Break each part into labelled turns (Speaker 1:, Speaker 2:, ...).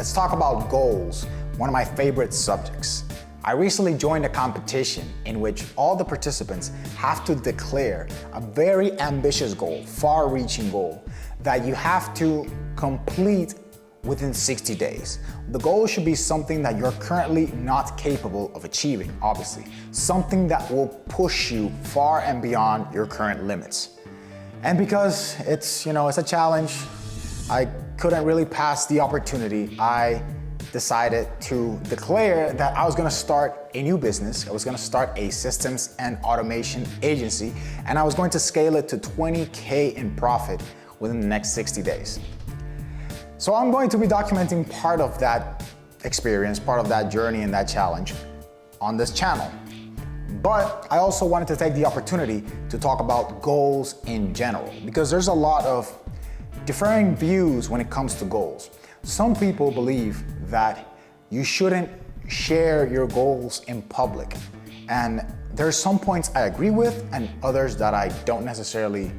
Speaker 1: let's talk about goals, one of my favorite subjects. I recently joined a competition in which all the participants have to declare a very ambitious goal, far-reaching goal, that you have to complete within 60 days. The goal should be something that you're currently not capable of achieving, obviously. Something that will push you far and beyond your current limits. And because it's a challenge, I couldn't really pass the opportunity. I decided to declare that I was gonna start a new business. I was gonna start a systems and automation agency, and I was going to scale it to 20K in profit within the next 60 days. So I'm going to be documenting part of that experience, part of that journey and that challenge on this channel. But I also wanted to take the opportunity to talk about goals in general, because there's a lot of differing views when it comes to goals. Some people believe that you shouldn't share your goals in public. And there's some points I agree with and others that I don't necessarily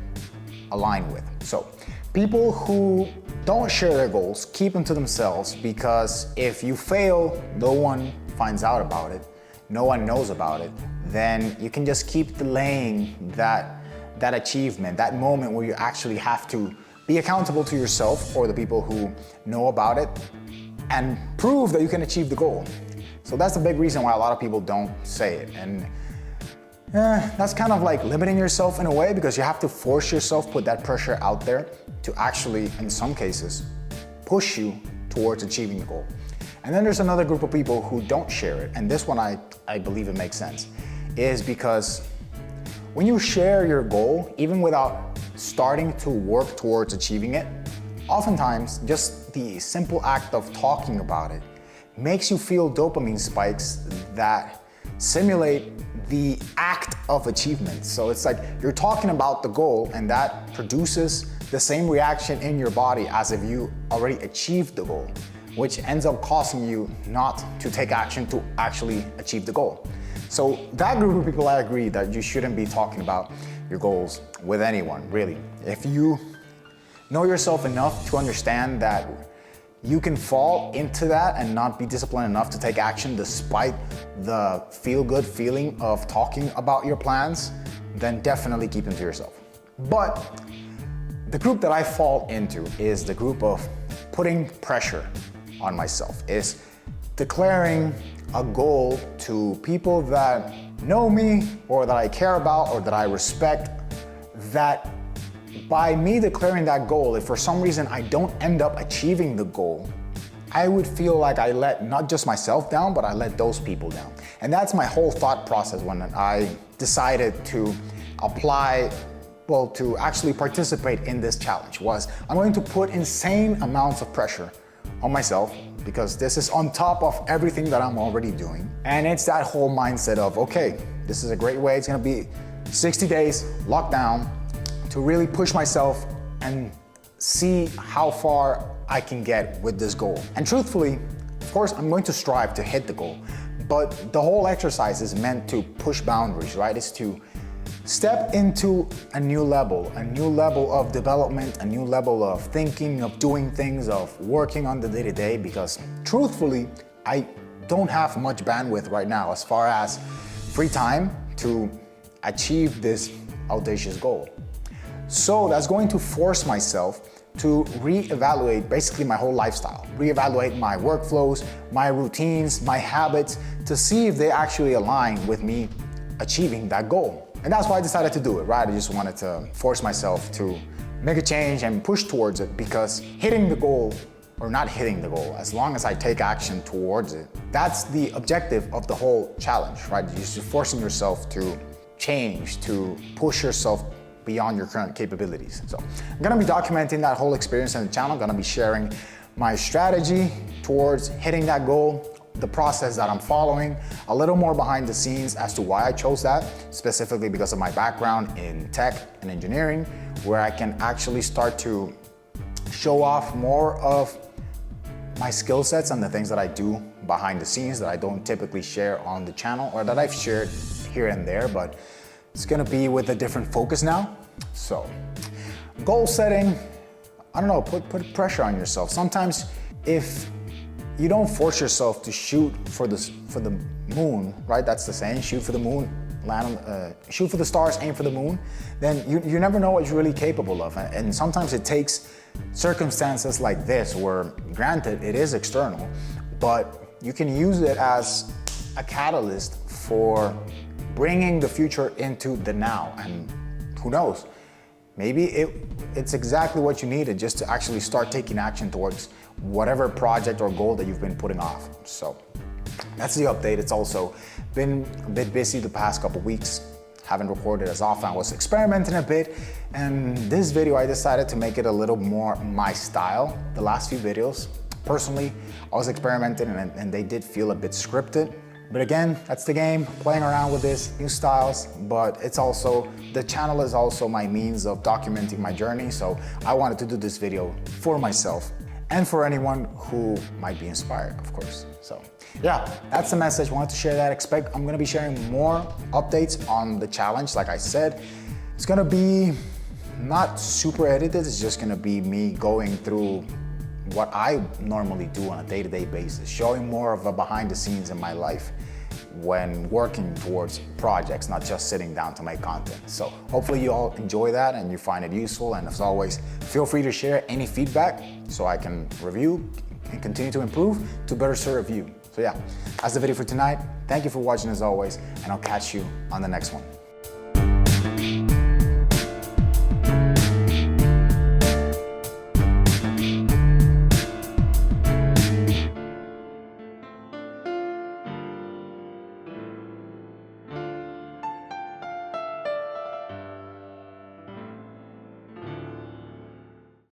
Speaker 1: align with. So people who don't share their goals keep them to themselves, because if you fail, no one finds out about it, no one knows about it, then you can just keep delaying that achievement, that moment where you actually have to be accountable to yourself or the people who know about it and prove that you can achieve the goal. So that's the big reason why a lot of people don't say it. And that's kind of like limiting yourself in a way, because you have to force yourself, put that pressure out there to actually, in some cases, push you towards achieving the goal. And then there's another group of people who don't share it. And this one, I believe it makes sense, is because when you share your goal, even without starting to work towards achieving it, oftentimes just the simple act of talking about it makes you feel dopamine spikes that simulate the act of achievement. So it's like you're talking about the goal, and that produces the same reaction in your body as if you already achieved the goal, which ends up causing you not to take action to actually achieve the goal. So that group of people, I agree that you shouldn't be talking about your goals with anyone, really. If you know yourself enough to understand that you can fall into that and not be disciplined enough to take action despite the feel-good feeling of talking about your plans, then definitely keep them to yourself. But the group that I fall into is the group of putting pressure on myself, is declaring a goal to people that know me or that I care about or that I respect, that by me declaring that goal, if for some reason I don't end up achieving the goal, I would feel like I let not just myself down, but I let those people down. And that's my whole thought process when I decided to to actually participate in this challenge, was I'm going to put insane amounts of pressure on myself, because this is on top of everything that I'm already doing. And it's that whole mindset of, okay, this is a great way. It's gonna be 60 days locked down to really push myself and see how far I can get with this goal. And truthfully, of course, I'm going to strive to hit the goal, but the whole exercise is meant to push boundaries, right? It's to step into a new level of development, a new level of thinking, of doing things, of working on the day-to-day, because truthfully, I don't have much bandwidth right now as far as free time to achieve this audacious goal. So that's going to force myself to reevaluate basically my whole lifestyle, reevaluate my workflows, my routines, my habits, to see if they actually align with me achieving that goal. And that's why I decided to do it, right? I just wanted to force myself to make a change and push towards it, because hitting the goal or not hitting the goal, as long as I take action towards it, that's the objective of the whole challenge, right? You're just forcing yourself to change, to push yourself beyond your current capabilities. So I'm gonna be documenting that whole experience on the channel. I'm gonna be sharing my strategy towards hitting that goal, the process that I'm following, a little more behind the scenes as to why I chose that, specifically because of my background in tech and engineering, where I can actually start to show off more of my skill sets and the things that I do behind the scenes that I don't typically share on the channel, or that I've shared here and there, but it's gonna be with a different focus now. So, goal setting, I don't know, put pressure on yourself. Sometimes if you don't force yourself to shoot for the moon, right? That's the saying, shoot for the moon, shoot for the stars, aim for the moon. Then you never know what you're really capable of. And sometimes it takes circumstances like this where, granted, it is external, but you can use it as a catalyst for bringing the future into the now. And who knows, maybe it's exactly what you needed just to actually start taking action towards whatever project or goal that you've been putting off. So that's the update. It's also been a bit busy the past couple weeks. Haven't recorded as often. I was experimenting a bit, and this video I decided to make it a little more my style. The last few videos, personally, I was experimenting and they did feel a bit scripted. But again, that's the game, playing around with this, new styles, but it's also, the channel is also my means of documenting my journey, so I wanted to do this video for myself and for anyone who might be inspired, of course. So yeah, that's the message. Wanted to share that. I'm gonna be sharing more updates on the challenge. Like I said, it's gonna be not super edited, it's just gonna be me going through what I normally do on a day-to-day basis, showing more of a behind the scenes in my life when working towards projects, not just sitting down to make content. So hopefully you all enjoy that and you find it useful. And as always, feel free to share any feedback so I can review and continue to improve to better serve you. So yeah, that's the video for tonight. Thank you for watching as always, and I'll catch you on the next one.